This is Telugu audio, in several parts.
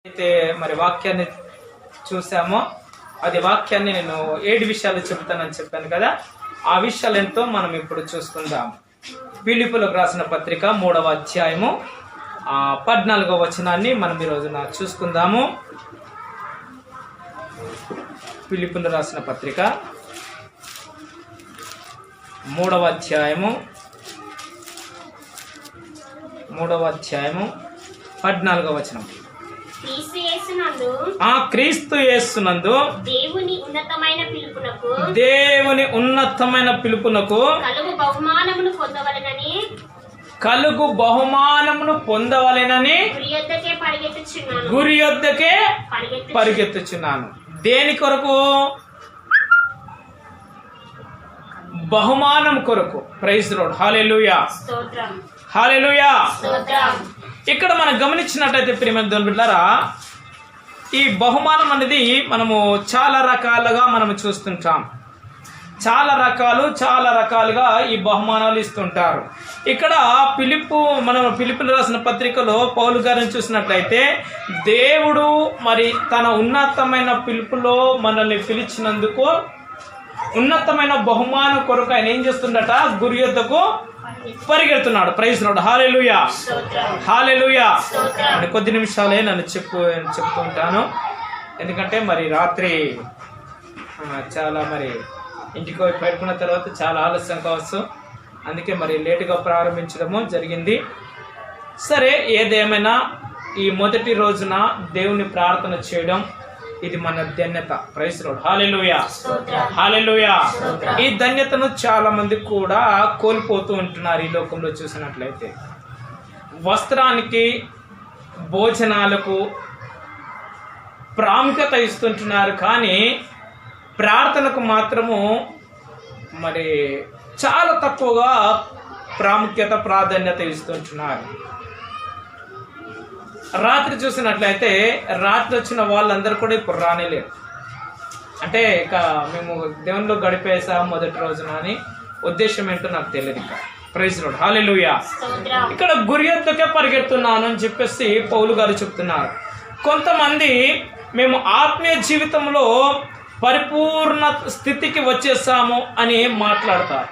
అయితే మరి వాక్యాన్ని చూసామో అది వాక్యాన్ని నేను 7 విషయాలు చెప్తానని చెప్పాను కదా. ఆ విషయాలు ఎంతో మనం ఇప్పుడు చూసుకుందాం. ఫిలిప్పీయులకు రాసిన పత్రిక 3వ అధ్యాయము 14వ వచనాన్ని మనం ఈ రోజున చూసుకుందాము. ఫిలిప్పీయులకు రాసిన పత్రిక 3వ అధ్యాయము 14వ వచనం. క్రీస్తు యేసునందు దేవుని ఉన్నతమైన పిలుపునకు కలుగు బహుమానమును పొందవలెనని గురి యొద్దకే పరిగెత్తుచున్నాను. దేని కొరకు? బహుమానం కొరకు. Praise Lord. హల్లెలూయా, హల్లెలూయా. ఇక్కడ మనం గమనించినట్టయితే ప్రియమైన దేవుని బిడ్డలారా, ఈ బహుమానం అనేది మనము చాలా రకాలుగా మనము చూస్తుంటాం. చాలా రకాలుగా ఈ బహుమానాలు ఇస్తుంటారు. ఇక్కడ ఫిలిప్పీయులకు రాసిన పత్రికలో పౌలు గారిని చూసినట్లయితే దేవుడు మరి తన ఉన్నతమైన పిలుపులో మనల్ని పిలిచినందుకు ఉన్నతమైన బహుమానం కొరకు ఆయన ఏం చేస్తుండట? గురి యొద్దకు పరిగెడుతున్నాడు. Praise Lord. హల్లెలూయా, హల్లెలూయా. కొద్ది నిమిషాలే నన్ను చెప్తూ ఉంటాను. ఎందుకంటే మరి రాత్రి చాలా మరి ఇంటికి పడుకున్న తర్వాత చాలా ఆలస్యం కావచ్చు. అందుకే మరి లేటుగా ప్రారంభించడము జరిగింది. సరే, ఏదేమైనా ఈ మొదటి రోజున దేవుని ప్రార్థన చేయడం ఇది మన ధన్యత. Praise Lord. హల్లెలూయా, హల్లెలూయా. ఈ ధన్యతను చాలా మంది కూడా కోల్పోతూ ఉంటున్నారు. ఈ లోకంలో చూసినట్లయితే వస్త్రానికి, భోజనాలకు ప్రాముఖ్యత ఇస్తుంటున్నారు, కానీ ప్రార్థనకు మాత్రము మరి చాలా తక్కువగా ప్రాధాన్యత ఇస్తుంటున్నారు. రాత్రి చూసినట్లయితే రాత్రి వచ్చిన వాళ్ళందరూ కూడా ఇప్పుడు రానేలేరు. అంటే ఇక మేము దేవునిలో గడిపేసాం మొదటి రోజున అని ఉద్దేశం ఏంటో నాకు తెలియదు. ఇక ప్రైజ్ లార్డ్. హల్లెలూయా. ఇక్కడ గురి యొద్దకే పరిగెడుతున్నాను అని చెప్పేసి పౌలు గారు చెప్తున్నారు. కొంతమంది మేము ఆత్మీయ జీవితంలో పరిపూర్ణ స్థితికి వచ్చేసాము అని మాట్లాడతారు.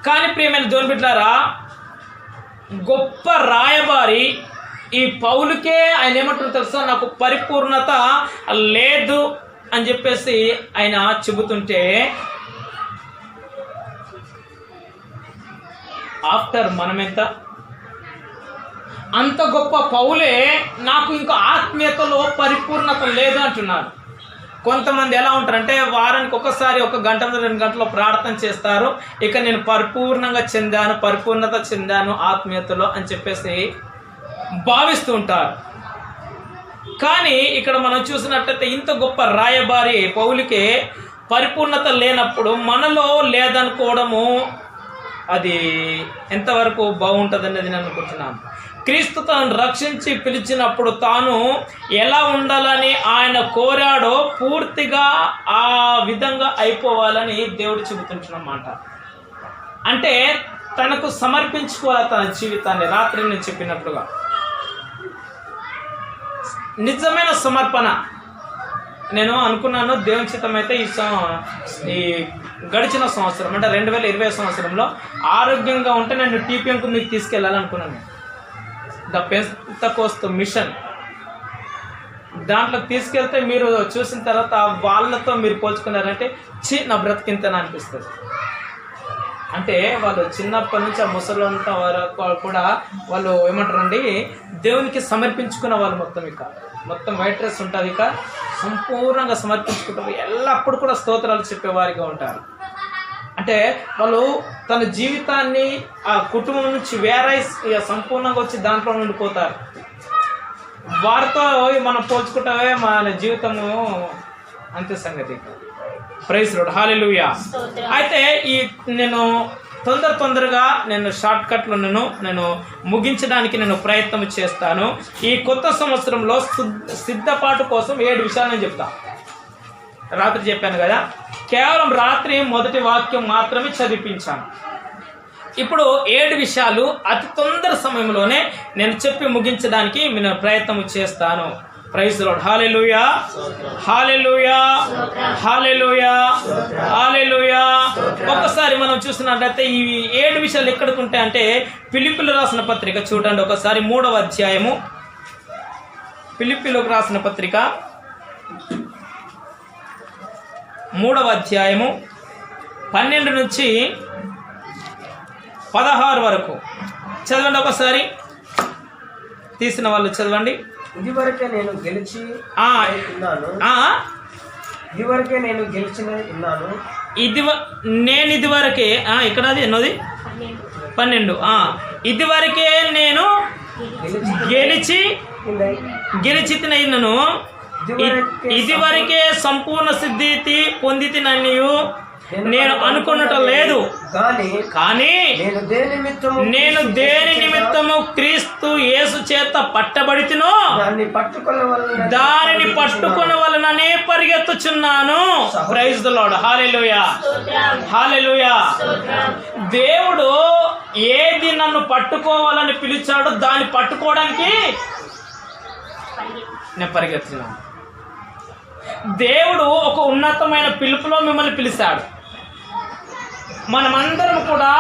కానీ ప్రియమైన దేవుని బిడ్డలారా, గొప్ప రాయబారి ఈ పౌలుకే ఆయన ఏమంటారు తెలుసా? నాకు పరిపూర్ణత లేదు అని చెప్పేసి ఆయన చెబుతుంటే, ఆఫ్టర్ మనమెంత? అంత గొప్ప పౌలే నాకు ఇంకా ఆత్మీయతలో పరిపూర్ణత లేదు అంటున్నారు. కొంతమంది ఎలా ఉంటారంటే వారానికి ఒకసారి 1 గంట 2 గంటలు ప్రార్థన చేస్తారు, ఇక నేను పరిపూర్ణత చెందాను ఆత్మీయతలో అని చెప్పేసి భావిస్తూ ఉంటారు. కానీ ఇక్కడ మనం చూసినట్లయితే ఇంత గొప్ప రాయబారి పౌలుకే పరిపూర్ణత లేనప్పుడు మనలో లేదనుకోవడము అది ఎంతవరకు బాగుంటుంది అనేది నేను అనుకుంటున్నాను. క్రీస్తు తనను రక్షించి పిలిచినప్పుడు తాను ఎలా ఉండాలని ఆయన కోరాడో పూర్తిగా ఆ విధంగా అయిపోవాలని దేవుడు చెబుతుంటున్నమాట. అంటే తనకు సమర్పించుకోవాలి తన జీవితాన్ని. రాత్రి నేను చెప్పినట్లుగా నిజమైన సమర్పణ. నేను అనుకున్నాను దేవుని చిత్తమైతే ఈ గడిచిన సంవత్సరం అంటే 2020 సంవత్సరంలో ఆరోగ్యంగా ఉంటే నేను TPMకు మీకు తీసుకెళ్ళాలనుకున్నాను. ద పెంతెకోస్తు మిషన్ దాంట్లో తీసుకెళ్తే మీరు చూసిన తర్వాత వాళ్ళతో మీరు పోల్చుకున్నారంటే నా బ్రతికింతని అనిపిస్తుంది. అంటే వాళ్ళు చిన్నప్పటి నుంచి ఆ ముసలంతా వరకు కూడా వాళ్ళు ఏమంటారండి, దేవునికి సమర్పించుకున్న వాళ్ళు మొత్తం వైట్ డ్రెస్ ఉంటుంది, ఇక సంపూర్ణంగా సమర్పించుకుంటారు. ఎల్లప్పుడు కూడా స్తోత్రాలు చెప్పేవారిగా ఉంటారు. అంటే వాళ్ళు తన జీవితాన్ని ఆ కుటుంబం నుంచి వేరే సంపూర్ణంగా వచ్చి దాంట్లో ఉండిపోతారు. వారితో మనం పోల్చుకుంటే మన జీవితము అంతే సంగతి. Praise Lord. హల్లెలూయా. అయితే నేను తొందరగా నేను షార్ట్ కట్లో నేను ముగించడానికి నేను ప్రయత్నం చేస్తాను. ఈ కొత్త సంవత్సరంలో సిద్ధపాటు కోసం 7 విషయాలు నేను చెప్తాను. రాత్రి చెప్పాను కదా, కేవలం రాత్రి మొదటి వాక్యం మాత్రమే చదివించాను. ఇప్పుడు 7 విషయాలు అతి తొందర సమయంలోనే నేను చెప్పి ముగించడానికి నేను ప్రయత్నం చేస్తాను. Praise the Lord. Hallelujah, hallelujah, hallelujah, hallelujah. ఒకసారి మనం చూస్తున్నట్లయితే ఈ 7 విషయాలు ఎక్కడికి ఉంటాయంటే ఫిలిప్పీయులకు రాసిన పత్రిక చూడండి ఒకసారి 3వ అధ్యాయము. ఫిలిప్పీయులకు రాసిన పత్రిక 3వ అధ్యాయము 12 నుంచి 16 వరకు చదవండి ఒకసారి. తీసిన వాళ్ళు చదవండి. ఇదివరకే నేను గెలిచి ఉన్నాను. ఇదివరకే నేను గెలిచిన ఉన్నాను. నేను ఇదివరకే ఇక్కడ అది ఎన్నోది 12. ఇదివరకే నేను గెలిచినను ఇదివరకే సంపూర్ణ సిద్ధి పొందితిననియు నేను అనుకున్నటం లేదు. కానీ నేను దేని నిమిత్తము క్రీస్తు యేసు చేత పట్టబడితినో దానిని పట్టుకొనవలననే పరిగెత్తుచున్నాను. Praise the Lord. హల్లెలూయా, హల్లెలూయా. దేవుడు ఏది నన్ను పట్టుకోవాలని పిలిచాడో దాన్ని పట్టుకోవడానికి నేను పరిగెత్తుతున్నాను. దేవుడు ఒక ఉన్నతమైన పిలుపులో మిమ్మల్ని పిలిచాడు. మనమందరం కూడా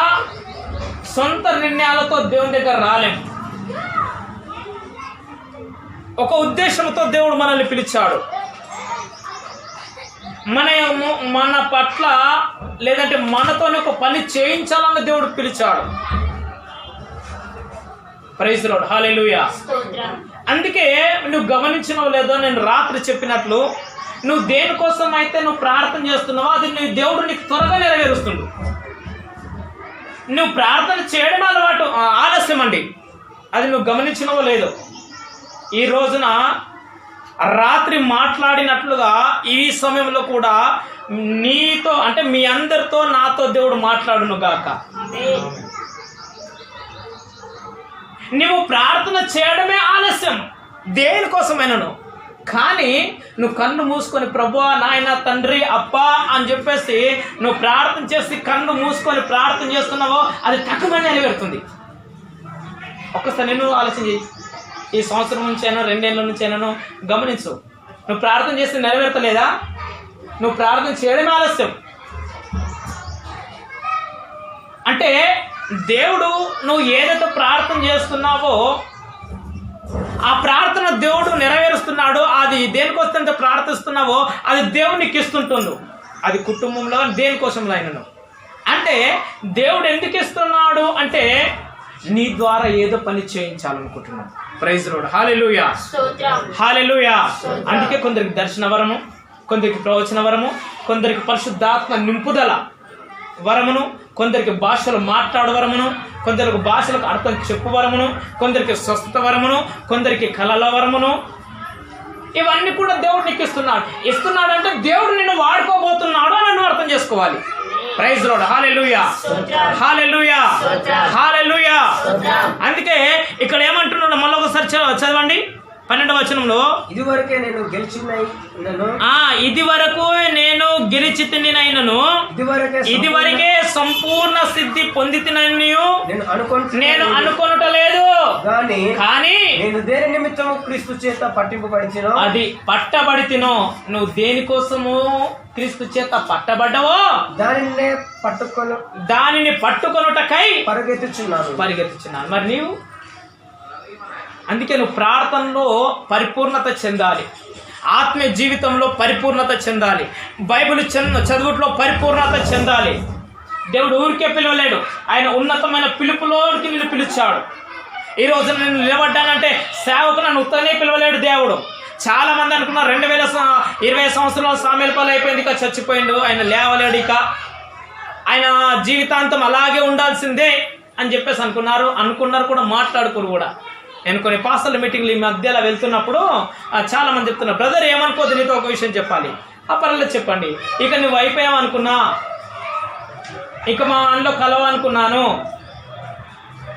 సొంత నిర్ణయాలతో దేవుని దగ్గర రాలేము. ఒక ఉద్దేశంతో దేవుడు మనల్ని పిలిచాడు. మన పట్ల లేదంటే మనతోనే ఒక పని చేయించాలని దేవుడు పిలిచాడు. Praise the Lord. హల్లెలూయా. అందుకే నువ్వు గమనించినవు లేదో నేను రాత్రి చెప్పినట్లు నువ్వు దేనికోసం అయితే నువ్వు ప్రార్థన చేస్తున్నావో అది నీ దేవుడు నీకు త్వరగా నెరవేరుస్తుండు. నువ్వు ప్రార్థన చేయడం అలవాటు ఆలస్యం అండి. అది నువ్వు గమనించినవో లేదో ఈ రోజున రాత్రి మాట్లాడినట్లుగా ఈ సమయంలో కూడా నీతో అంటే మీ అందరితో నాతో దేవుడు మాట్లాడును గాక. నువ్వు ప్రార్థన చేయడమే ఆలస్యం దేనికోసమైనను. కానీ నువ్వు కన్ను మూసుకొని ప్రభువా నాయన తండ్రి అప్పా అని చెప్పేసి నువ్వు ప్రార్థన చేసి కన్ను మూసుకొని ప్రార్థన చేస్తున్నావో అది తక్కువ నెరవేరుతుంది. ఒక్కసారి నేను ఆలోచన చేయి. ఈ సంవత్సరం నుంచి అయినా 2 ఏళ్ళ నుంచి అయినా గమనించు. నువ్వు ప్రార్థన చేస్తే నెరవేర్తలేదా? నువ్వు ప్రార్థన చేయడమే ఆలస్యం. అంటే దేవుడు నువ్వు ఏదైతే ప్రార్థన చేస్తున్నావో ఆ ప్రార్థన దేవుడు నెరవేరుస్తున్నాడు. అది దేనికోసం ప్రార్థిస్తున్నావో అది దేవునికి ఇస్తుంటుండు. అది కుటుంబంలో దేనికోసంలో అయినను. అంటే దేవుడు ఎందుకు ఇస్తున్నాడు అంటే నీ ద్వారా ఏదో పని చేయించాలనుకుంటున్నాడు. Praise the Lord. హల్లెలూయా, హల్లెలూయా. అందుకే కొందరికి దర్శన వరము, కొందరికి ప్రవచన వరము, కొందరికి పరిశుద్ధాత్మ నింపుదల వరమును, కొందరికి భాషలు మాట్లాడు వరమును, కొందరికి భాషలకు అర్థం చెప్పు వరమును, కొందరికి స్వస్థత వరమును, కొందరికి కళల వరమును. ఇవన్నీ కూడా దేవుడు నీకు ఇస్తున్నాడు అంటే దేవుడు నిన్ను వాడుకోబోతున్నాడు అని నువ్వు అర్థం చేసుకోవాలి. Praise the Lord. హల్లెలూయా, హల్లెలూయా, హల్లెలూయా. అందుకే ఇక్కడ ఏమంటున్నాడు మళ్ళీ ఒకసారి చదవండి 12వ వచనంలో. ఇదివరకు నేను గెలిచితినైనను ఇదివరకే సంపూర్ణ సిద్ధి పొందితిననియు నేను అనుకొనుటలేదు. కానీ నేను దేని నిమిత్తము క్రీస్తు చేత పట్టింపబడితినో అది పట్టబడితినో. నువ్వు దేనికోసము క్రీస్తు చేత పట్టబడ్డవో దానిని పట్టుకొనుటకై పరిగెత్తుచున్నాను. మరి నీవు అందుకే నువ్వు ప్రార్థనలో పరిపూర్ణత చెందాలి, ఆత్మీయ జీవితంలో పరిపూర్ణత చెందాలి, బైబిల్ చదువుట్లో పరిపూర్ణత చెందాలి. దేవుడు ఊరికే పిలవలేడు, ఆయన ఉన్నతమైన పిలుపులోనికి నిన్ను పిలిచాడు. ఈ రోజు నేను నిలబడ్డానంటే సేవకు నన్ను ఉత్తనే పిలవలేడు దేవుడు. చాలా మంది అనుకున్నారు 2020 సంవత్సరాలు సామేలపాలు అయిపోయింది, ఇక చచ్చిపోయిండు, ఆయన లేవలేడు, ఇక ఆయన జీవితాంతం అలాగే ఉండాల్సిందే అని చెప్పేసి అనుకున్నారు కూడా, మాట్లాడుకోరు కూడా. నేను కొన్ని పాస్టర్ల మీటింగ్లు ఈ మధ్యలో వెళ్తున్నప్పుడు చాలా మంది చెప్తున్నారు, బ్రదర్ ఏమనుకోదు నీతో ఒక విషయం చెప్పాలి. పర్లేదు చెప్పండి. ఇక నువ్వు అయిపోయావనుకున్నా, ఇక మా అందులో కలవనుకున్నాను,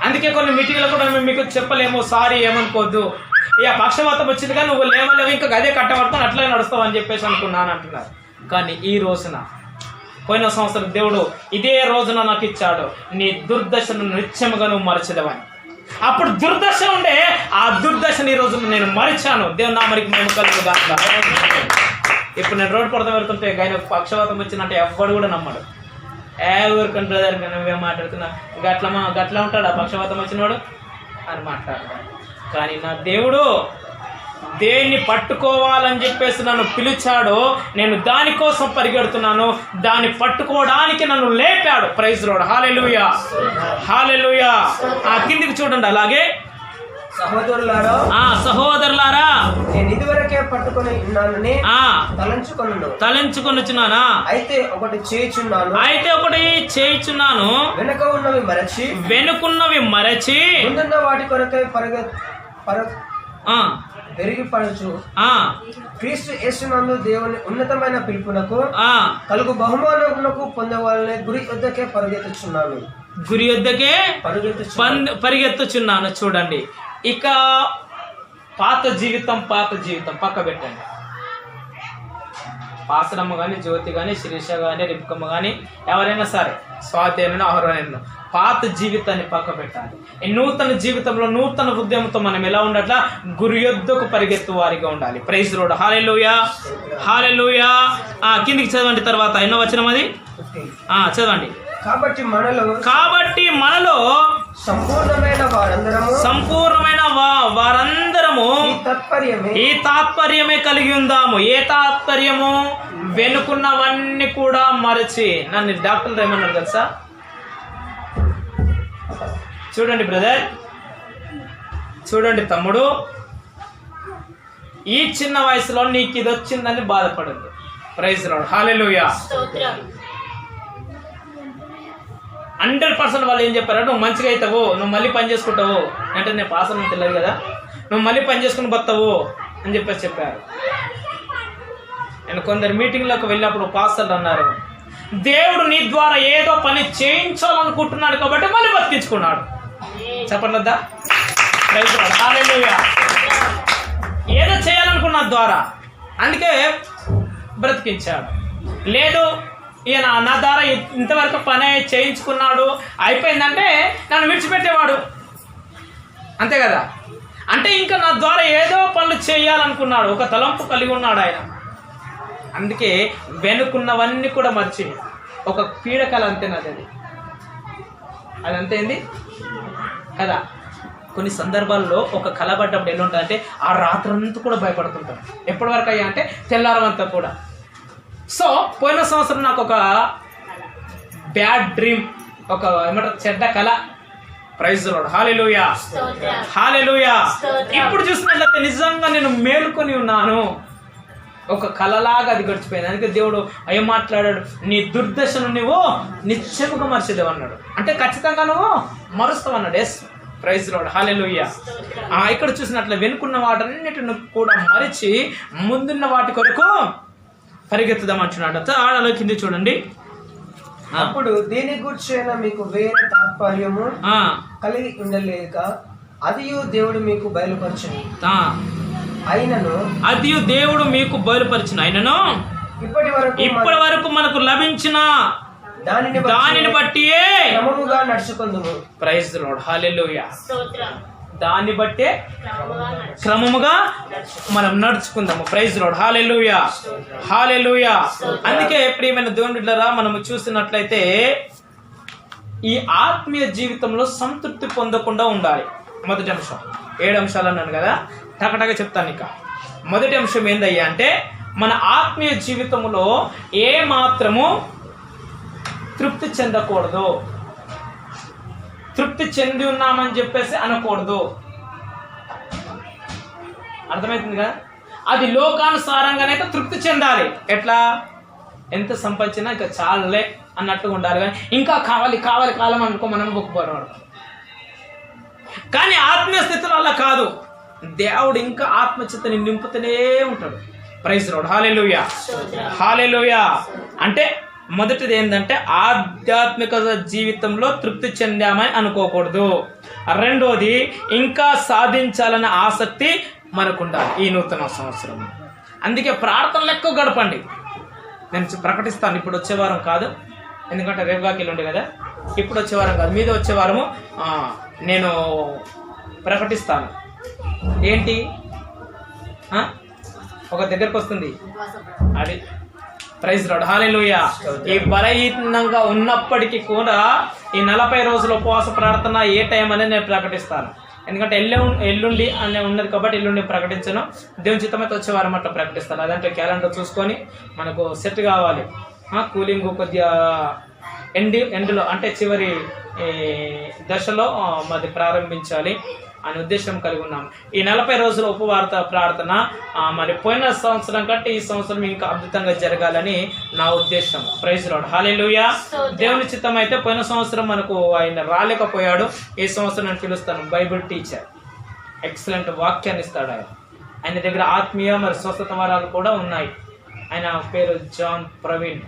అందుకే కొన్ని మీటింగ్లో కూడా మేము మీకు చెప్పలేము, సారీ ఏమనుకోవద్దు, ఇక పక్షవాతం వచ్చిందిగా నువ్వు లేవలేవు, ఇంకా అదే కట్టబడుతాను అట్లే నడుస్తావు అని చెప్పేసి అనుకున్నాను అంటున్నారు. కానీ ఈ రోజున పోయిన సంవత్సరం దేవుడు ఇదే రోజున నాకు ఇచ్చాడు, నీ దుర్దశను నిత్యముగా నువ్వు మరచెదవని. అప్పుడు దుర్దశ ఉండే, ఆ దుర్దశని ఈ రోజు నేను మరిచాను. దేవుని నామమునకు మహిమ కలుగుగాక. ఇప్పుడు నేను రోడ్డు పడతా వెళ్తుంటే ఆయన పక్షవాతం వచ్చిందంటే ఎవ్వడు కూడా నమ్మడు. ఊరికంటే బ్రదర్ నువ్వేం మాట్లాడుతున్నా, గట్లా ఉంటాడు ఆ పక్షవాతం వచ్చినవాడు అని మాట్లాడతాడు. కానీ నా దేవుడు దేన్ని పట్టుకోవాలని చెప్పేసి నన్ను పిలిచాడో నేను దానికోసం పరిగెడుతున్నాను, దాన్ని పట్టుకోవడానికి నన్ను లేపాడు. Praise Lord. హల్లెలూయా, హల్లెలూయా. ఆ కిందికి చూడండి. అలాగే సహోదరులారా, నేను ఇదివరకే పట్టుకొని ఉన్నానని తలంచుకొనుచున్నానా, అయితే ఒకటి చేయుచున్నాను, వెనుకున్నవి మరచి ముందున్న వాటి కొరకై పెరిగిపడుచు క్రీస్తు యేసునందు దేవుని ఉన్నతమైన పిలుపునకు కలుగు బహుమానమునకు పొందవాలని గురి యొద్దకే పరిగెత్తుచున్నాను. చూడండి, ఇక పాత జీవితం పక్క పెట్టండి. పాసరమ్మ కానీ, జ్యోతి కానీ, శిరీష కానీ, రిపుకమ్మ కానీ, ఎవరైనా సరే, స్వాతేనో అహరోనైనా, పాత జీవితాన్ని పక్క పెట్టాలి. ఈ నూతన జీవితంలో నూతన ఉద్యమంతో మనం ఎలా ఉండట్లా గురి యొద్దకు పరిగెత్తు వారిగా ఉండాలి. Praise Lord. హల్లెలూయా, హల్లెలూయా. కిందికి చదవండి. తర్వాత ఎన్నో వచనం అది చదవండి. కాబట్టి మనలో సంపూర్ణమైన వారందరము ఈ తాత్పర్యమే కలిగి ఉందాము. ఏ తాత్పర్యము? వెనుకున్నవన్నీ కూడా మరచి. నన్ను డాక్టర్లు ఏమన్నారు తెలుసా? చూడండి బ్రదర్, చూడండి తమ్ముడు, ఈ చిన్న వయసులో నీకు ఇది వచ్చిందని బాధపడదు. Praise Lord. హల్లెలూయా. 100% వాళ్ళు ఏం చెప్పారు? నువ్వు మంచిగా అవుతావు, నువ్వు మళ్ళీ పని చేసుకుంటావు అంటే, నేను పాస్ అని తెలియదు కదా, నువ్వు మళ్ళీ పని చేసుకుని బతావు అని చెప్పారు. నేను కొందరు మీటింగ్లోకి వెళ్ళినప్పుడు పాస్టర్లు అన్నారు, దేవుడు నీ ద్వారా ఏదో పని చేయించాలనుకుంటున్నాడు కాబట్టి మళ్ళీ బతికించుకున్నాడు. చెప్పండిద్దా? Praise Lord. హల్లెలూయా. ఏదో చేయాలనుకున్న ద్వారా, అందుకే బ్రతికించాడు. లేదు ఈయన నా ద్వారా ఇంతవరకు పని చేయించుకున్నాడు అయిపోయిందంటే నన్ను విడిచిపెట్టేవాడు, అంతే కదా. అంటే ఇంకా నా ద్వారా ఏదో పనులు చేయాలనుకున్నాడు, ఒక తలంపు కలిగి ఉన్నాడు ఆయన. అందుకే వెనుకున్నవన్నీ కూడా మర్చి ఒక పీడకల అంతేనది, అది అంతేంది కదా. కొన్ని సందర్భాల్లో ఒక కలబడ్డప్పుడు ఎలా ఉంటుందంటే ఆ రాత్రంతా కూడా భయపడుతుంటాం. ఎప్పటి వరకు అయ్యా అంటే తెల్లారమంతా కూడా. సో పోయిన సంవత్సరం నాకు ఒక బ్యాడ్ డ్రీమ్, ఒక ఏమంటారు చెడ్డ కళ. Praise Lord. హల్లెలూయా, హల్లెలూయా. ఇప్పుడు చూసినట్లయితే నిజంగా నేను మేలుకొని ఉన్నాను. ఒక కళలాగా అది గడిచిపోయింది. అందుకే దేవుడు ఏం మాట్లాడాడు? నీ దుర్దశను నువ్వు నిశ్చయముగా మర్చిదేవు అన్నాడు. అంటే ఖచ్చితంగా నువ్వు మరుస్తావు అన్నాడు. Yes, praise Lord. హల్లెలూయా. ఇక్కడ చూసినట్లే వెనుకున్న వాటన్నిటిని కూడా మరిచి ముందున్న వాటి కొరకు పరిగెత్తుదామంటున్నాడు. ఆడలో కింది చూడండి. అప్పుడు దీని గురించైనా మీకు వేరే తాత్పర్యము కలిగి ఉండలేక అదియు దేవుడు మీకు బయలుపరచని అయినను ఇప్పటి వరకు మనకు లభించిన దానిని బట్టి క్రమముగా నడుచుకుందుము. Praise the Lord. హల్లెలూయా. దాన్ని బట్టే క్రమముగా మనం నడుచుకుందాము. Praise Lord. హల్లెలూయా, హల్లెలూయా. అందుకే ప్రియమైన దేవుని బిడ్డలారా, మనము చూసినట్లయితే ఈ ఆత్మీయ జీవితంలో సంతృప్తి పొందకుండా ఉండాలి. మొదటి అంశం, 7 అంశాలు అన్నాను కదా, టకటగా చెప్తాను. ఇక మొదటి అంశం ఏందయ్యా అంటే, మన ఆత్మీయ జీవితంలో ఏ మాత్రము తృప్తి చెందకూడదు. తృప్తి చెంది ఉన్నామని చెప్పేసి అనకూడదు. అర్థమవుతుంది కదా. అది లోకానుసారంగానైతే తృప్తి చెందాలి. ఎట్లా? ఎంత సంపాదించినా ఇంకా చాలే అన్నట్టుగా ఉండాలి. కానీ ఇంకా కావాలి కావాలి కాలం అనుకో మనం ఒప్పుకోవడం. కానీ ఆత్మీయ స్థితిలో అలా కాదు. దేవుడు ఇంకా ఆత్మచిత్తని నింపుతూనే ఉంటాడు. Praise Lord. హల్లెలూయా, హల్లెలూయా. అంటే మొదటిది ఏంటంటే ఆధ్యాత్మిక జీవితంలో తృప్తి చెందామని అనుకోకూడదు. రెండోది, ఇంకా సాధించాలన్న ఆసక్తి మనకుండాలి ఈ నూతన సంవత్సరం. అందుకే ప్రార్థనలు ఎక్కువ గడపండి. నేను ప్రకటిస్తాను. ఇప్పుడు వచ్చే వారం కాదు, ఎందుకంటే రేపుగాకి ఉండే కదా. ఇప్పుడు వచ్చే వారం కాదు, మీద వచ్చే వారము నేను ప్రకటిస్తాను. ఏంటి? ఒక దగ్గరకు వస్తుంది అది. ప్రైజ్ లార్డ్, హల్లెలూయా. ఈ బలహీనంగా ఉన్నప్పటికీ కూడా ఈ 40 రోజుల ఉపవాస ప్రార్థన ఏ టైం అనేది నేను ప్రకటిస్తాను. ఎందుకంటే ఎల్లుండి అనే ఉన్నది కాబట్టి ఎల్లుండి ప్రకటించను. దేవుని చిత్తమైతే వచ్చే వారం అట్లా ప్రకటిస్తాను. అదంటే క్యాలెండర్ చూసుకొని మనకు సెట్ కావాలి. కూలింగ్ కొద్దిగా ఎండ్లో అంటే చివరి దశలో మాది ప్రారంభించాలి అనే ఉద్దేశం కలిగి ఉన్నాం. ఈ 40 రోజుల ఉపవాస ప్రార్థన మరి పోయిన సంవత్సరం కంటే ఈ సంవత్సరం ఇంకా అద్భుతంగా జరగాలని నా ఉద్దేశం. ప్రైజ్ లార్డ్, హల్లెలూయా. దేవుని చిత్తం అయితే పోయిన సంవత్సరం మనకు ఆయన రాలేకపోయాడు. ఈ సంవత్సరం నేను పిలుస్తాను బైబిల్ టీచర్. ఎక్సలెంట్ వాక్యాన్ని ఇస్తాడు ఆయన. ఆయన దగ్గర ఆత్మీయ మరి స్వస్థత వరాలు కూడా ఉన్నాయి. ఆయన పేరు జాన్ ప్రవీణ్,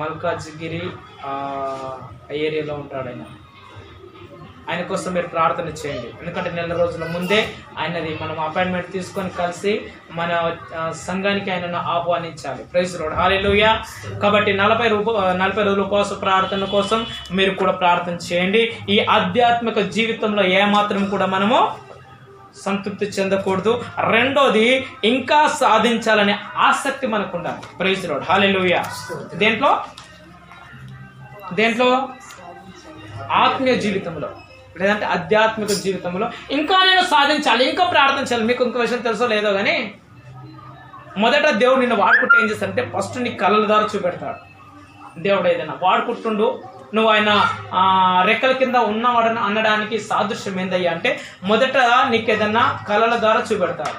మల్కాజ్గిరి ఏరియాలో ఉంటాడు ఆయన. ఆయన కోసం మీరు ప్రార్థన చేయండి. ఎందుకంటే 4 రోజుల ముందే ఆయనది మనం అపాయింట్మెంట్ తీసుకొని కలిసి మన సంఘానికి ఆయనను ఆహ్వానించాలి. ప్రైజ్ లార్డ్, హల్లెలూయా. కాబట్టి 40 రోజుల ఉపవాస ప్రార్థన కోసం మీరు కూడా ప్రార్థన చేయండి. ఈ ఆధ్యాత్మిక జీవితంలో ఏమాత్రం కూడా మనము సంతృప్తి చెందకూడదు. రెండోది, ఇంకా సాధించాలనే ఆసక్తి మనకు ఉండాలి. ప్రైజ్ లార్డ్, హల్లెలూయా. దేంట్లో ఆత్మీయ జీవితంలో లేదంటే ఆధ్యాత్మిక జీవితంలో ఇంకా నేను సాధించాలి, ఇంకా ప్రార్థించాలి. మీకు ఇంకో విషయం తెలుసో లేదో కానీ మొదట దేవుడు నిన్ను వాడుకుంటే ఏం చేస్తాడంటే ఫస్ట్ నీ కళ్ళ ద్వారా చూపెడతాడు. దేవుడు ఏదైనా వాడుకుంటుండు, నువ్వు ఆయన రెక్కల కింద ఉన్నవాడని అనడానికి సాదృశ్యం ఏందయ్యా అంటే మొదట నీకు ఏదన్నా కళల ద్వారా చూపెడతాడు.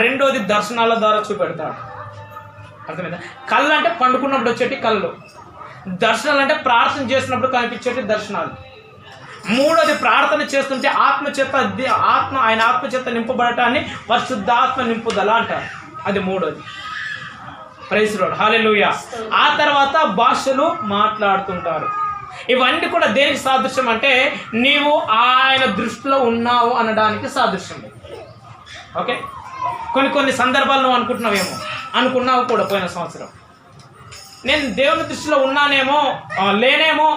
రెండోది దర్శనాల ద్వారా చూపెడతాడు. అర్థమైందా? కళ్ళు అంటే పండుకున్నప్పుడు వచ్చేటి కళ్ళు, దర్శనాలు అంటే ప్రార్థన చేసినప్పుడు కనిపించేటి దర్శనాలు. మూడోది ప్రార్థన చేస్తుంటే ఆయన ఆత్మచేత నింపబడటాన్ని పరిశుద్ధాత్మ నింపుదల అంటారు. అది మూడోది. ప్రైజ్ లార్డ్, హల్లెలూయా. ఆ తర్వాత భాషలు మాట్లాడుతుంటారు. ఇవన్నీ కూడా దేనికి సాదృశ్యం అంటే నీవు ఆయన దృష్టిలో ఉన్నావు అనడానికి సాదృశ్యం. ఓకే, కొన్ని సందర్భాలు నువ్వు అనుకున్నావు కూడా పోయిన సంవత్సరం నేను దేవుని దృష్టిలో ఉన్నానేమో లేనేమో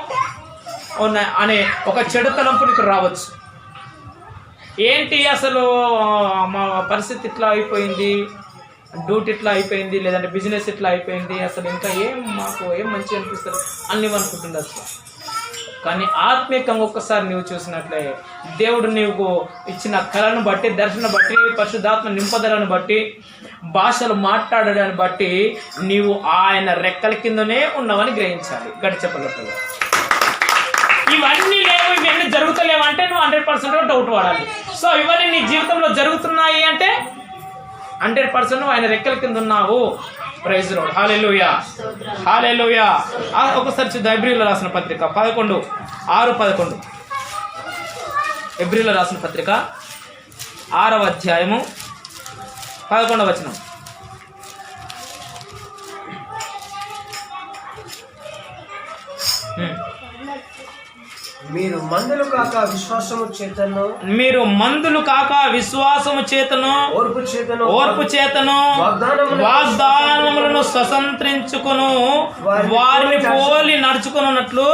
అనే ఒక చెడు తలంపు నీకు రావచ్చు. ఏంటి అసలు మా పరిస్థితి ఇట్లా అయిపోయింది, డ్యూటీ ఇట్లా అయిపోయింది, లేదంటే బిజినెస్ ఇట్లా అయిపోయింది, అసలు ఇంకా మాకు ఏం మంచిగా అనిపిస్తుంది అని నువ్వు అనుకుంటుండొచ్చు. కానీ ఆత్మీయంగా ఒక్కసారి నువ్వు చూసినట్లే దేవుడు నీకు ఇచ్చిన కళను బట్టి, దర్శనం బట్టి, పరిశుద్ధాత్మ నింపదలను బట్టి, భాషలు మాట్లాడడాన్ని బట్టి నీవు ఆయన రెక్కల కిందనే ఉన్నావని గ్రహించాలి. గట్టి చెప్పలేదు. ఇవన్నీ జరుగుతలేవు అంటే నువ్వు 100% డౌట్ పడాలి. సో ఇవన్నీ నీ జీవితంలో జరుగుతున్నాయి అంటే 100% ఆయన రెక్కల కింద ఉన్నావు. ప్రైజ్ లార్డ్, హల్లెలూయా, హల్లెలూయా. ఒకసారి చూద్దాం. ఎబ్రీయులకు రాసిన పత్రిక 11:6-11. ఎబ్రీయులకు రాసిన పత్రిక 6వ అధ్యాయము 11వ వచనం. మీరు మందులు కాక విశ్వాసము చేతను ఓర్పు చేతను వాగ్దానములను స్వతంత్రించుకును వారిని పోలి నడుచుకున్నట్లు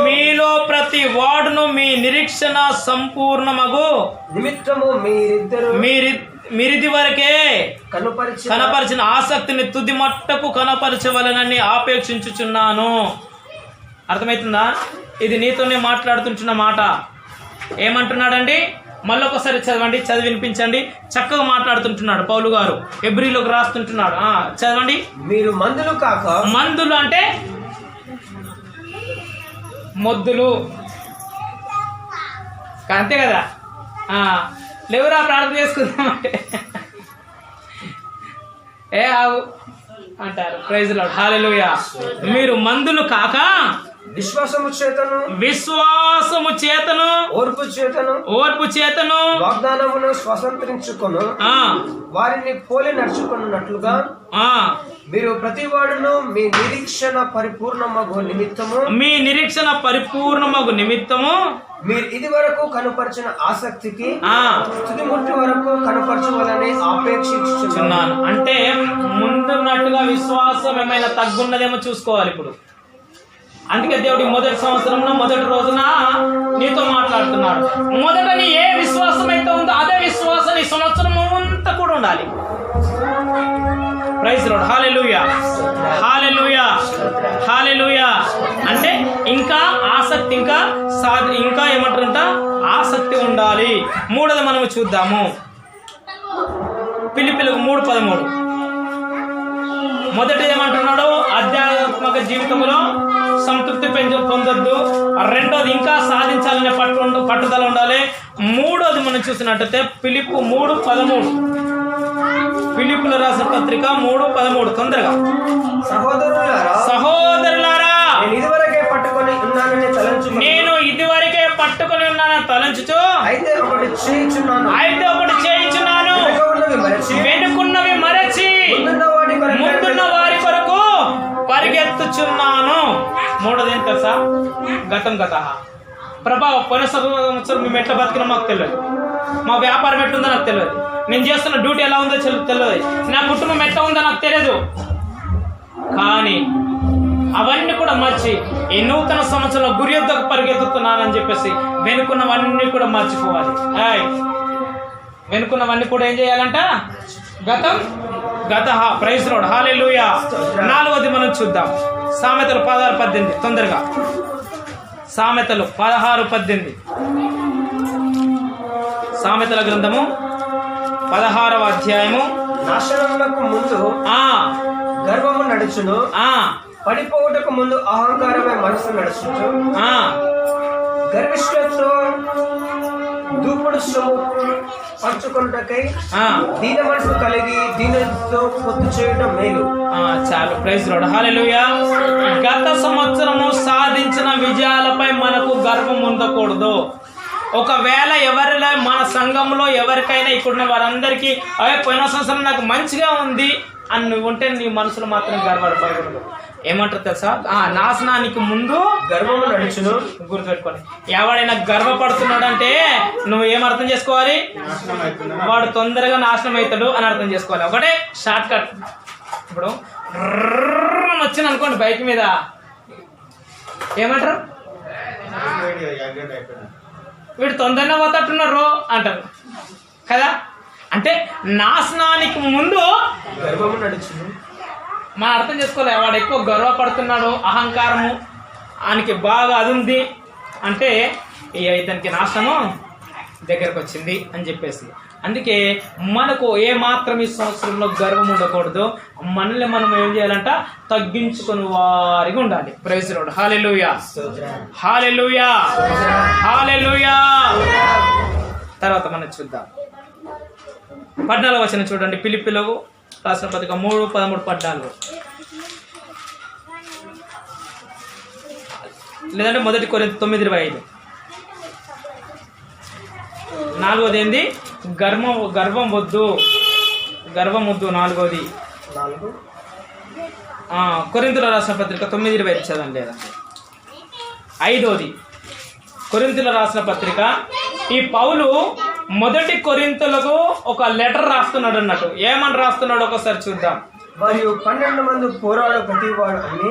మీలో ప్రతి వాడును మీ నిరీక్షణ సంపూర్ణమగు నిమిత్తము మీరిది వరకే కనపరిచిన ఆసక్తిని తుది మట్టకు కనపరచవలనని ఆపేక్షించుచున్నాను. అర్థమవుతుందా? ఇది నీతోనే మాట్లాడుతుంటున్న మాట. ఏమంటున్నాడండి? మళ్ళొకసారి చదవండి, చదివి వినిపించండి. చక్కగా మాట్లాడుతుంటున్నాడు పౌలు గారు, ఎబ్రీలోకి రాస్తుంటున్నాడు. చదవండి. మీరు మందులు అంటే మొద్దులు, అంతే కదా. లేవురా ప్రార్థన చేసుకుందామంటే ఆగు అంటారు. ప్రైజ్ లార్డ్, హల్లెలూయా. మీరు మందులు కాక విశ్వాసము చేతను ఓర్పు చేతను వాగ్దానమును స్వతంత్రించుకొను వారిని పోలి నడుచుకున్నట్లుగా మీరు ప్రతి వాడును మీ నిరీక్షణ పరిపూర్ణమగు నిమిత్తము మీరు ఇది వరకు కనపరిచిన ఆసక్తికి తుదిముట్టి వరకు కనపరచవాలని ఆపేక్షించుచున్నాను. అంటే ముందున్నట్టుగా విశ్వాసం ఏమైనా తగ్గున్నదేమో చూసుకోవాలి. ఇప్పుడు అందుకే దేవుడి మొదటి సంవత్సరంలో మొదటి రోజున నీతో మాట్లాడుతున్నాడు. మొదట నీ ఏ విశ్వాసం అయితే ఉందో అదే విశ్వాసం ఈ సంవత్సరం అంతా కూడా ఉండాలి. Praise Lord. హల్లెలూయా, హల్లెలూయా, హల్లెలూయా. అంటే ఇంకా ఆసక్తి, ఇంకా ఏమంటారంట, ఆసక్తి ఉండాలి. మూడోది మనము చూద్దాము. ఫిలిప్పీయులకు 3:13. మొదటి ఏమంటున్నాడు, ఆధ్యాత్మిక జీవితంలో సంతృప్తి పొందొద్దు. రెండోది ఇంకా సాధించాలనే పట్టుదల ఉండాలి. మూడోది మనం చూసినట్టయితే ఫిలిప్పు 3:13. ఫిలిప్పుల రాసిన పత్రిక 3:13. తొందరగా. సహోదరులారా నేను ఇదివరకే పట్టుకొని ఉన్నానని తలంచుచు అయితే ఒకటి చేయించున్నాను, వెనుకున్నవి మరచి ముందున్న వారి కొరకు పరిగెత్తుచున్నాను. మూడోది ఏం తెలుసా? గతం ప్రభావ. పోయిన సంవత్సరం మేము ఎట్లా బతికినా మాకు తెలియదు, మా వ్యాపారం ఎట్లుందో నాకు తెలియదు, నేను చేస్తున్న డ్యూటీ ఎలా ఉందో తెలియదు, నా కుటుంబం ఎట్లా ఉందో నాకు తెలియదు. కానీ అవన్నీ కూడా మర్చి ఈ నూతన సంవత్సరంలో గురి యొద్దకు పరిగెత్తుతున్నానని చెప్పేసి వెనుకున్నవన్నీ కూడా మర్చిపోవాలి. వెనుకున్నవన్నీ కూడా ఏం చేయాలంట? గత. Praise Lord. హల్లెలూయా. నాలుగోది మనం చూద్దాం. సామెతలు 16:18. తొందరగా. సామెతలు 16:18. సామెతల గ్రంథము 16వ అధ్యాయము. నాశనములకు ముందు గర్వము నడుచును, పడిపోవుటకు ముందు అహంకారమే మనసు నడుచుచు, గర్విష్ఠులతో దూకుడు సొమ్ము పంచుకొనుటకై దీన మనసు కలిగి దీనితో పొత్తు చేయడం మేలు. చాలు. Praise Lord. హల్లెలూయా. గత సంవత్సరము సాధించిన విజయాలపై మనకు గర్వం ఉండకూడదు. ఒకవేళ ఎవరిలో మన సంఘంలో ఎవరికైనా ఇక్కడున్న వారందరికీ పోయిన సంవత్సరం నాకు మంచిగా ఉంది అని నువ్వు ఉంటే నీ మనసులో మాత్రం గర్వపడకూడదు. ఏమంటారు తెలుసా? నాశనానికి ముందు గర్వము నడుచును. గుర్తుపెట్టుకోండి. ఎవడైనా గర్వపడుతున్నాడు అంటే నువ్వు ఏమర్థం చేసుకోవాలి? వాడు తొందరగా నాశనం అవుతాడు అని అర్థం చేసుకోవాలి. ఒకటే షార్ట్ కట్. ఇప్పుడు వచ్చింది అనుకోండి బైక్ మీద, ఏమంటారు? వీడు తొందరగా పోతట్టున్నారు అంటారు కదా. అంటే నాశనానికి ముందు గర్వము నడుచును. మనం అర్థం చేసుకోవాలి. వాడు ఎక్కువ గర్వపడుతున్నాడు, అహంకారము ఆయనకి బాగా అది ఉంది అంటే ఇతనికి నాశనము దగ్గరకు వచ్చింది అని చెప్పేసి. అందుకే మనకు ఏ మాత్రం ఈ సంవత్సరంలో గర్వం ఉండకూడదు. మనల్ని మనం ఏం చేయాలంట? తగ్గించుకుని వారిగా ఉండాలి. Praise Lord. హల్లెలూయా, హల్లెలూయా, హల్లెలూయా. తర్వాత మనం చూద్దాం 14వ వచనం చూడండి. ఫిలిప్పీయులకు రాసిన పత్రిక 3:13-14. లేదంటే 1 కొరింథీ 9:25. నాలుగోది ఏంది? గర్వం వద్దు. నాలుగోది కొరింథీయుల రాసిన పత్రిక 9:25 చదవండి. లేదండి 5వది కొరింథీయుల రాసిన పత్రిక. ఈ పౌలు మొదటి కొరింథీయులకు ఒక లెటర్ రాస్తున్నాడు అన్నట్టు. ఏమని రాస్తున్నాడు ఒకసారి చూద్దాం. మరియు 12 మంది పోరాడు ప్రతివాడు అని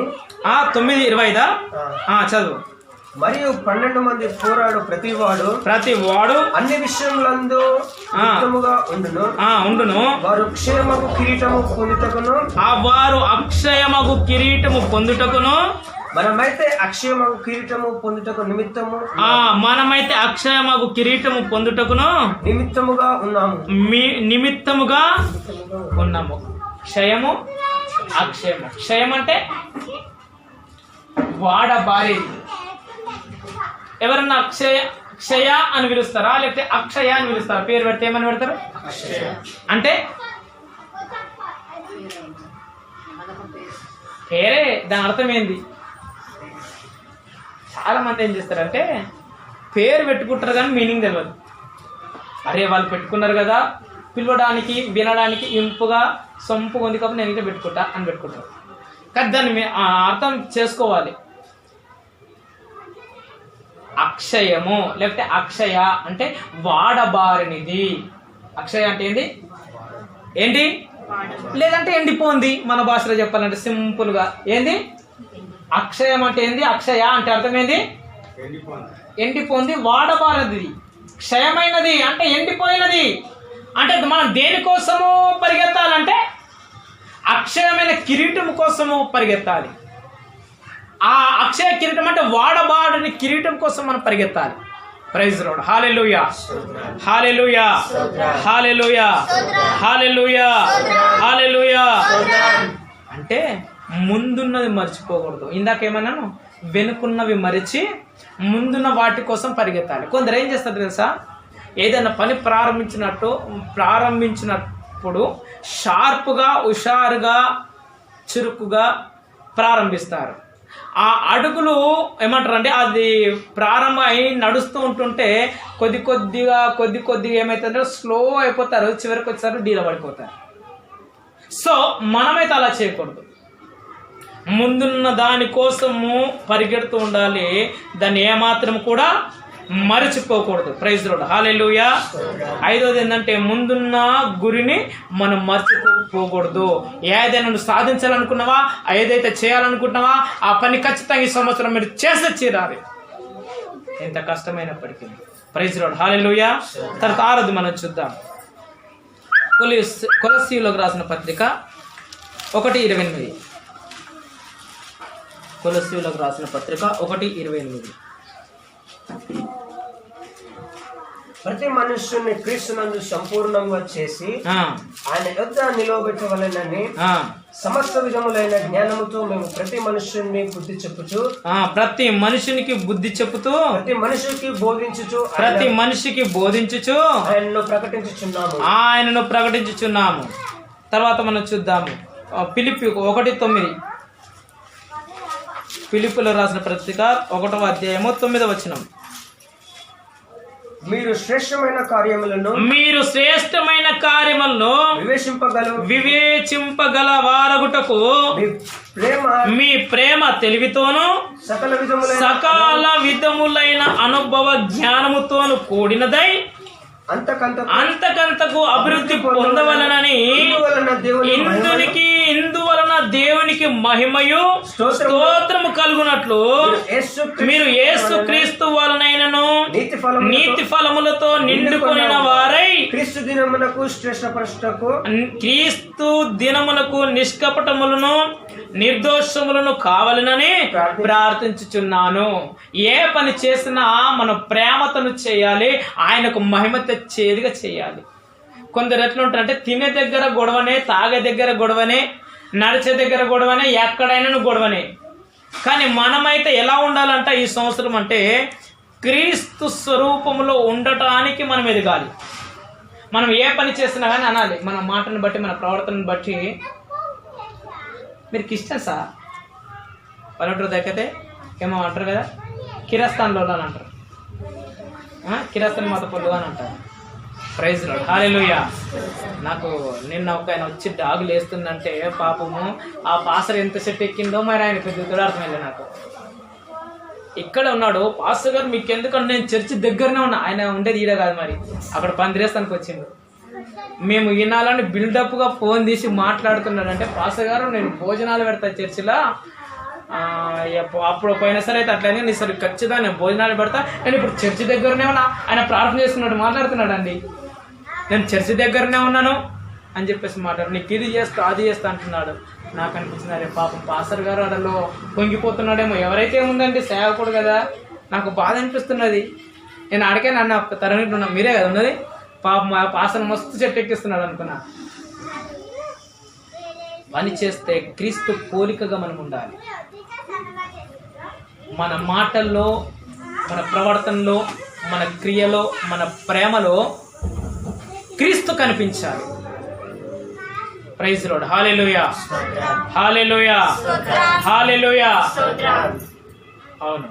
9:20 చదువు. మరియు 12 మంది పోరాడు ప్రతివాడు అన్ని విషయములందు ఉత్తముగా ఉండును. వారు అక్షయమగు కిరీటము పొందుటకును అక్షయమగు కిరీటము పొందుటకును నిమిత్తముగా ఉన్నాము. క్షయము, అక్షయము. క్షయం అంటే వాడబారి. ఎవరన్నా క్షయ అని పిలుస్తారా, లేకపోతే అక్షయ అని పిలుస్తారా? పేరు పెడితే ఏమని పెడతారు? అంటే పేరే, దాని అర్థం ఏంది? చాలా మంది ఏం చేస్తారంటే పేరు పెట్టుకుంటారు కానీ మీనింగ్ తెలియదు. అరే వాళ్ళు పెట్టుకున్నారు కదా, పిలవడానికి వినడానికి ఇంపుగా సొంపుగా ఉంది కాబట్టి నేను ఇట్లా పెట్టుకుంటా అని పెట్టుకుంటారు. కానీ దాన్ని అర్థం చేసుకోవాలి. అక్షయము లేకపోతే అక్షయ అంటే వాడబారినిది. అక్షయ అంటే ఏంటి లేదంటే ఎండిపోంది. మన భాషలో చెప్పాలంటే సింపుల్ గా ఏంది అక్షయం అంటే ఏంది? అక్షయ అంటే అర్థం ఏంది? ఎండిపోంది, వాడబారది, క్షయమైనది అంటే ఎండిపోయినది. అంటే మనం దేనికోసము పరిగెత్తాలంటే అక్షయమైన కిరీటం కోసము పరిగెత్తాలి. ఆ అక్షయ కిరీటం అంటే వాడబాడని కిరీటం కోసం మనం పరిగెత్తాలి. Praise Lord. హల్లెలూయా, హల్లెలూయా, హల్లెలూయా, హల్లెలూయా, హల్లెలూయా. అంటే ముందున్నది మర్చిపోకూడదు. ఇందాకేమన్నాను, వెనుకున్నవి మరిచి ముందున్న వాటి కోసం పరిగెత్తాలి. కొందరు ఏం చేస్తారు తెలుసా, ఏదైనా పని ప్రారంభించినప్పుడు షార్ప్గా, హుషారుగా, చురుకుగా ప్రారంభిస్తారు. ఆ అడుగులు ఏమంటారంటే అది ప్రారంభం అయి నడుస్తూ ఉంటుంటే కొద్ది కొద్దిగా ఏమవుతుందంటే స్లో అయిపోతారు, చివరికి వచ్చేసరికి డీల పడిపోతారు. సో మనమైతే అలా చేయకూడదు. ముందున్న దానికోసము పరిగెడుతూ ఉండాలి, దాన్ని ఏమాత్రం కూడా మరచిపోకూడదు. Praise Lord. హల్లెలూయా. ఐదోది ఏంటంటే ముందున్న గురిని మనం మర్చిపోకూడదు. ఏదైనా నువ్వు సాధించాలనుకున్నావా, ఏదైతే చేయాలనుకుంటున్నావా ఆ పని ఖచ్చితంగా ఈ సంవత్సరం మీరు చేసే తీరాలి, ఎంత కష్టమైనప్పటికీ. Praise Lord. హల్లెలూయా. తర్వాత ఆరోది మనం చూద్దాం. కొలస్సీయులకు రాసిన పత్రిక 1:28. కొలస్సీయులకు రాసిన పత్రిక 1:28. ప్రతి మనుష్యుని క్రీస్తునందు సంపూర్ణంగా చేసి ఆయన యొద్ద నిలవబెట్టవలెనని సమస్త విధములైన జ్ఞానముతో మేము ప్రతి మనుష్యుని బుద్ధి చెప్పుచు, ప్రతి మనిషినికి బుద్ధి చెప్పుతూ, ప్రతి మనిషికి బోధించుచు ఆయనను ప్రకటించుచున్నాము. తర్వాత మనం చూద్దాము ఫిలిప్పీ 1:9. ఫిలిప్పీలో రాసిన పత్రిక 1వ అధ్యాయము 9వ వచనం. మీరు శ్రేష్టమైన కార్యములను వివేచింపగల వారగుటకు మీ ప్రేమ తెలివితోను సకల విధములైన అనుభవ జ్ఞానముతోను కూడినదై అంతకంతకు అభివృద్ధి పొందవలనని ఇందువలన దేవునికి మహిమయు స్తోత్రము కలుగునట్లు మీరు యేసు క్రీస్తు వలనైనను నీతి ఫలములతో నిండుకొనిన వారై క్రీస్తు దినమునకు నిష్కపటములను నిర్దోషములను కావాలనని ప్రార్థించుచున్నాను. ఏ పని చేసినా మనం ప్రేమతను చేయాలి, ఆయనకు మహిమ తెచ్చేదిగా చేయాలి. కొందరు ఎట్లా ఉంటారంటే తినే దగ్గర గొడవనే, తాగే దగ్గర గొడవనే, నడిచే దగ్గర గొడవనే, ఎక్కడైనా గొడవనే. కానీ మనమైతే ఎలా ఉండాలంట ఈ సంవత్సరం అంటే క్రీస్తు స్వరూపంలో ఉండటానికి మనం ఎదగాలి. మనం ఏ పని చేసినా కానీ అనాలి, మన మాటను బట్టి, మన ప్రవర్తనను బట్టి. మీరు క్రిస్టియన్సా? పల్లెటూరు దగ్గరే ఏమో అంటారు కదా, కిరస్థాన్లో అని అంటారు, కిరస్థాన్ మత పొల్లు అని అంటారు. Praise Lord. హల్లెలూయా. నాకు నిన్న ఒక ఆయన వచ్చి డాగులు వేస్తుందంటే పాపము ఆ పాసర్ ఎంత సెట్ ఎక్కిందో మరి ఆయన పెద్ద అర్థమైంది నాకు. ఇక్కడ ఉన్నాడు పాస్టర్ గారు, మీకు ఎందుకంటే నేను చర్చి దగ్గరనే ఉన్నా, ఆయన ఉండేది ఈడ కాదు, మరి అక్కడ పందిరేస్తానికి వచ్చిండు. మేము వినాలని బిల్డప్గా ఫోన్ తీసి మాట్లాడుతున్నాడంటే, పాస్టర్ గారు నేను భోజనాలు పెడతా చర్చిలో, అప్పుడు పోయినా సరే అయితే అట్లనే నీ సరే ఖచ్చితంగా నేను భోజనాలు పెడతా, నేను ఇప్పుడు చర్చి దగ్గరనే ఉన్నా. ఆయన ప్రార్థన చేస్తున్నాడు, మాట్లాడుతున్నాడు అండి, నేను చర్చి దగ్గరనే ఉన్నాను అని చెప్పేసి మాట్లాడు, నీకు ఇది చేస్తా అది చేస్తా అంటున్నాడు. నాకు అనిపించింది అరే పాపం పాస్టర్ గారు అడలో పొంగిపోతున్నాడేమో, ఎవరైతే ఉందండి సేవకుడు కదా, నాకు బాధ అనిపిస్తున్నది. నేను అడిగే నన్ను తరగతి ఉన్నా, మీరే కదా ఉన్నది, పాపం పాస్టర్ మస్తు చెట్టు ఎక్కిస్తున్నాడు అనుకున్నా. పని చేస్తే క్రీస్తు పోలికగా మనం ఉండాలి. మన మాటల్లో, మన ప్రవర్తనలో, మన క్రియలో, మన ప్రేమలో క్రీస్తు కనిపించాలి. Praise Lord. హల్లెలూయా, హల్లెలూయా, హల్లెలూయా. అవును,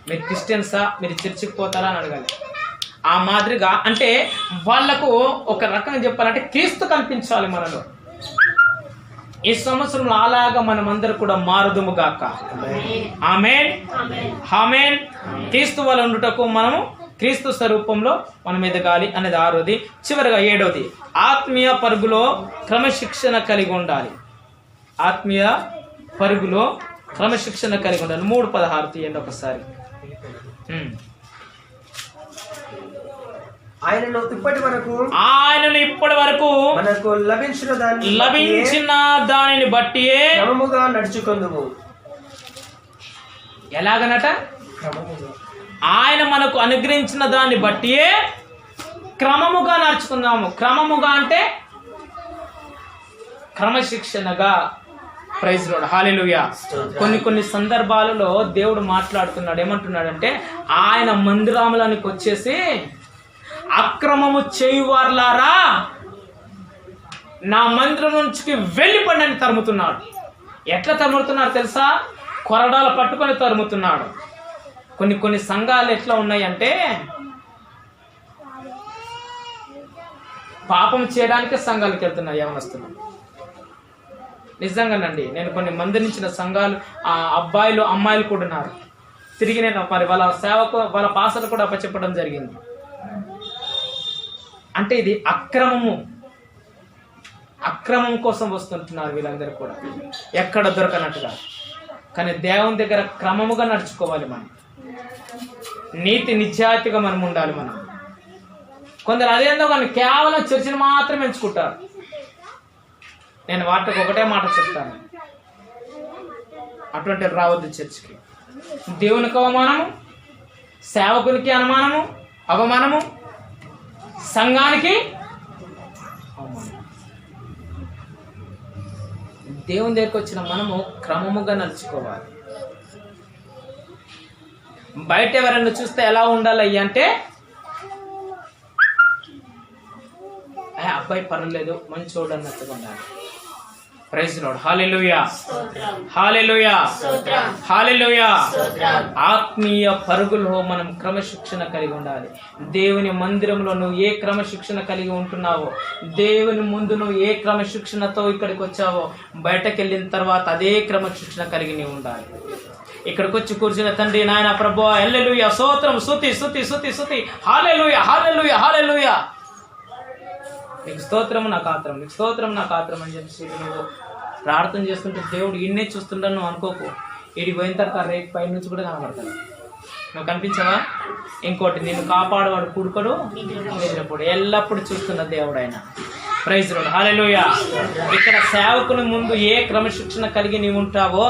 మీరు క్రిస్టియన్సా, మీరు చర్చికి పోతారా అని అడగాలి. ఆ మాదిరిగా అంటే వాళ్లకు ఒక రకంగా చెప్పాలంటే క్రీస్తు కల్పించాలి మనలో. ఈ సంవత్సరంలో అలాగా మనమందరూ కూడా మారుదుము గాక. ఆమేన్, ఆమేన్. క్రీస్తు వల్ల ఉండుటకు మనము క్రీస్తు స్వరూపంలో మనం ఎదగాలి అనేది 6వది. చివరిగా 7వది, ఆత్మీయ పరుగులో క్రమశిక్షణ కలిగి ఉండాలి. ఆత్మీయ పరుగులో క్రమశిక్షణ కలిగి ఉండాలి. 3:16 తీయండి ఒకసారి. ఆయనను ఇప్పటి వరకు మనకు లభించిన దానిని బట్టి క్రమముగా నడుచుకుందుము. ఎలాగనట? ఆయన మనకు అనుగ్రహించిన దాన్ని బట్టి క్రమముగా నడుచుకుందాము. క్రమముగా అంటే క్రమశిక్షణగా. ప్రైజ్ లార్డ్, హల్లెలూయా. కొన్ని సందర్భాలలో దేవుడు మాట్లాడుతున్నాడు. ఏమంటున్నాడంటే, ఆయన మందిరాములానికి వచ్చేసి అక్రమము చేయువార్లారా నా మందిరం నుంచి వెళ్ళిపండి అని తరుముతున్నాడు. ఎట్లా తరుముతున్నాడు తెలుసా? కొరడాలు పట్టుకొని తరుముతున్నాడు. కొన్ని సంఘాలు ఎట్లా ఉన్నాయంటే పాపం చేయడానికే సంఘాలకు వెళ్తున్నాయి యవనస్తులు. నిజంగానండి, నేను కొన్ని మందిరించిన సంఘాలు అబ్బాయిలు అమ్మాయిలు కూడా ఉన్నారు. తిరిగి నేను మరి వాళ్ళ సేవకు వాళ్ళ పాసలు కూడా అప్పచెప్పడం జరిగింది. అంటే ఇది అక్రమం కోసం వస్తుంటున్నారు వీళ్ళందరూ కూడా, ఎక్కడ దొరకనట్టుగా. కానీ దేవుని దగ్గర క్రమముగా నడుచుకోవాలి. మనం నీతి నిజాయితీగా మనం ఉండాలి. మనం కొందరు అదేందో కానీ కేవలం చర్చిని మాత్రం ఎంచుకుంటారు. నేను వాటికి ఒకటే మాట చెప్తాను, అటువంటి రావద్దు చర్చికి. దేవునికి అవమానము, సేవకునికి అవమానము, సంఘానికి అవమానం. దేవుని దగ్గరికి వచ్చిన మనము క్రమముగా నడుచుకోవాలి. బయట ఎవరైనా చూస్తే ఎలా ఉండాలి అంటే, అబ్బాయి పర్వాలేదు మంచోడు అన్నట్టుగా ఉండాలి. ప్రైజ్ లార్డ్, హల్లెలూయా, హల్లెలూయా, హల్లెలూయా. ఆత్మీయ పరుగులో మనం క్రమశిక్షణ కలిగి ఉండాలి. దేవుని మందిరంలో నువ్వు ఏ క్రమశిక్షణ కలిగి ఉంటున్నావో, దేవుని ముందు నువ్వు ఏ క్రమశిక్షణతో ఇక్కడికి వచ్చావో, బయటకు వెళ్ళిన తర్వాత అదే క్రమశిక్షణ కలిగి నీవు ఉండాలి. ఇక్కడికి వచ్చి కూర్చున్న తండ్రి, నాయన ప్రభువా, హల్లెలూయా, స్తోత్రం, స్తుతి, హల్లెలూయా, హల్లెలూయా, హల్లెలూయా, నీకు స్తోత్రం, నాకు ఆత్రం, నీకు స్తోత్రం, నాకు ఆత్రం అని చెప్పి నువ్వు ప్రార్థన చేస్తుంటే దేవుడు ఇన్నే చూస్తుండను నువ్వు అనుకోకు. ఇడి పోయిన తర్వాత రేపు పై నుంచి కూడా కనబడతాడు. నువ్వు కనిపించవా? ఇంకోటి, నిన్ను కాపాడువాడు పుడుకడు నిద్రపోడు, ఎల్లప్పుడూ చూస్తున్న దేవుడు ఆయన. ప్రైజ్ లార్డ్, హల్లెలూయా. ఇక్కడ సేవకుని ముందు ఏ క్రమశిక్షణ కలిగి నీవు ఉంటావో,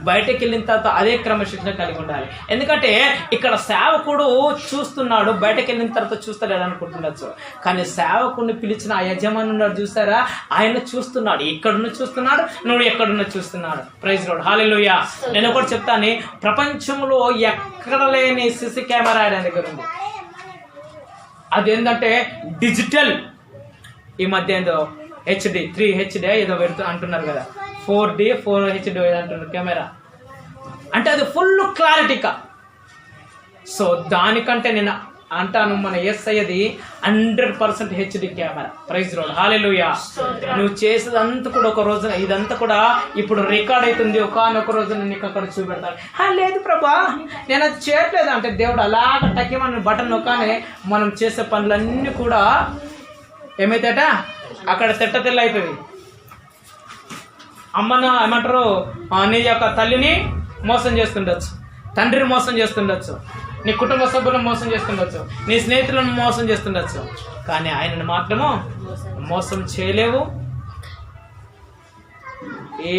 బయటకు వెళ్ళిన తర్వాత అదే క్రమశిక్షణ కలిగి ఉండాలి. ఎందుకంటే ఇక్కడ సేవకుడు చూస్తున్నాడు, బయటకు వెళ్ళిన తర్వాత చూస్తలేడు అనుకుంటుండొచ్చు. కానీ సేవకుడిని పిలిచిన ఆ యజమాని ఉన్నాడు చూసారా, ఆయన చూస్తున్నాడు. ఎక్కడున్న చూస్తున్నాడు, నువ్వు ఎక్కడున్న చూస్తున్నాడు. ప్రైజ్ లార్డ్, హల్లెలూయా. నేను ఒకటి చెప్తాను, ప్రపంచంలో ఎక్కడ లేని సిసి కెమెరా ఆయన దగ్గర ఉంది. అదేంటంటే డిజిటల్. ఈ మధ్య ఏదో HD 3HD ఏదో పెడుతూ అంటున్నారు కదా, 4D 4HD అంటున్నారు కెమెరా. అంటే అది ఫుల్ క్లారిటీగా. సో దానికంటే నేను అంటాను, మన అయ్యేది 100% HD కెమెరా. ప్రైజ్ లార్డ్, హల్లెలూయా. నువ్వు చేసేదంతా కూడా ఒక రోజున ఇదంతా కూడా ఇప్పుడు రికార్డ్ అవుతుంది. ఒకనొక రోజున నీకు అక్కడ చూపెడతాను. లేదు ప్రభా, నేను అది చేయట్లేదు అంటే దేవుడు అలాగ టక్కిమని బటన్ నొక్కనే మనం చేసే పనులన్నీ కూడా ఏమైతేట అక్కడ తెల్ల అవుతుంది. అమ్మను ఏమంటారు, నీ యొక్క తల్లిని మోసం చేస్తుండొచ్చు, తండ్రిని మోసం చేస్తుండొచ్చు, నీ కుటుంబ సభ్యులను మోసం చేస్తుండొచ్చు, నీ స్నేహితులను మోసం చేస్తుండొచ్చు. కానీ ఆయనను మాత్రము మోసం చేయలేవు,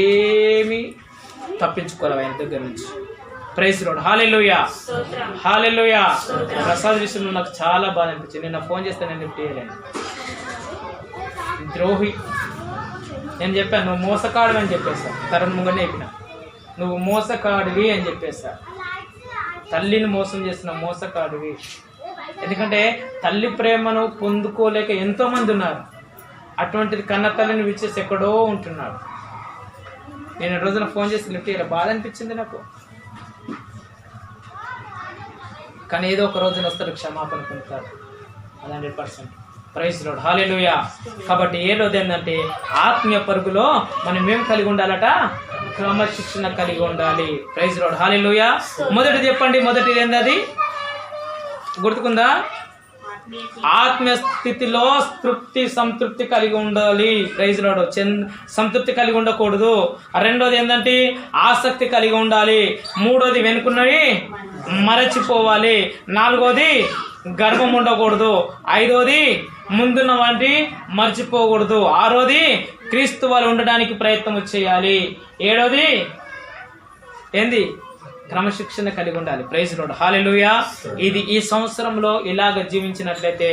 ఏమీ తప్పించుకోలేవు ఆయన దగ్గర నుంచి. ప్రైజ్ లార్డ్, హల్లెలూయా, హల్లెలూయా. ప్రసాద్ విషయంలో నాకు చాలా బాధ అనిపించింది. నిన్న ఫోన్ చేస్తే నేను లిఫ్ట్ చేయలేను. ద్రోహి. నేను చెప్పాను, నువ్వు మోసకాడివి అని చెప్పేస్తా. తరుణ్ ముంగనే చెప్పిన, నువ్వు మోసకాడివి అని చెప్పేస్తా. తల్లిని మోసం చేసిన మోసకాడివి. ఎందుకంటే తల్లి ప్రేమను పొందుకోలేక ఎంతో మంది ఉన్నారు. అటువంటిది కన్న తల్లిని విచ్చేసి ఎక్కడో ఉంటున్నాడు. నేను రోజున ఫోన్ చేసి లిఫ్ట్ చేయలే, బాధ అనిపించింది నాకు. కానీ ఏదో ఒక రోజున వస్తాడు, క్షమాపణ పొందుతాడు. అది 100%. ప్రైజ్ లార్డ్, హల్లెలూయా. కాబట్టి ఏడోది ఏంటంటే ఆత్మీయ పరుగులో మనం ఏం కలిగి ఉండాలట? క్రమశిక్షణ కలిగి ఉండాలి. ప్రైజ్ లార్డ్, హల్లెలూయా. మొదటిది చెప్పండి, మొదటిది ఏంటది? గుర్తుకుందా? ఆత్మీయ స్థితిలో సంతృప్తి కలిగి ఉండాలి. Praise Lord. సంతృప్తి కలిగి ఉండకూడదు. రెండోది ఏంటంటే ఆసక్తి కలిగి ఉండాలి. మూడోది వెనుకున్నవి మరచిపోవాలి. నాలుగోది గర్వం ఉండకూడదు. ఐదోది ముందున్న వంటి మర్చిపోకూడదు. ఆరోది క్రీస్తు వాళ్ళు ఉండడానికి ప్రయత్నం చేయాలి. ఏడోది ఏంది? క్రమశిక్షణ కలిగి ఉండాలి. ప్రైజ్ లార్డ్, హల్లెలూయా. ఇది ఈ సంవత్సరంలో ఇలాగ జీవించినట్లయితే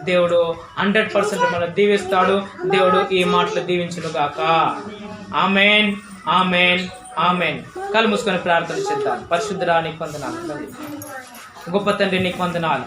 దేవుడు 100% మనం దీవిస్తాడు. దేవుడు ఈ మాటలు దీవించును గాక. ఆమేన్, ఆమేన్, ఆమేన్. కళ్ళు మూసుకొని ప్రార్థన చేద్దాం. పరిశుద్ధుడా నీకు వందనాలు, గొప్ప తండ్రి నీకు వందనాలు.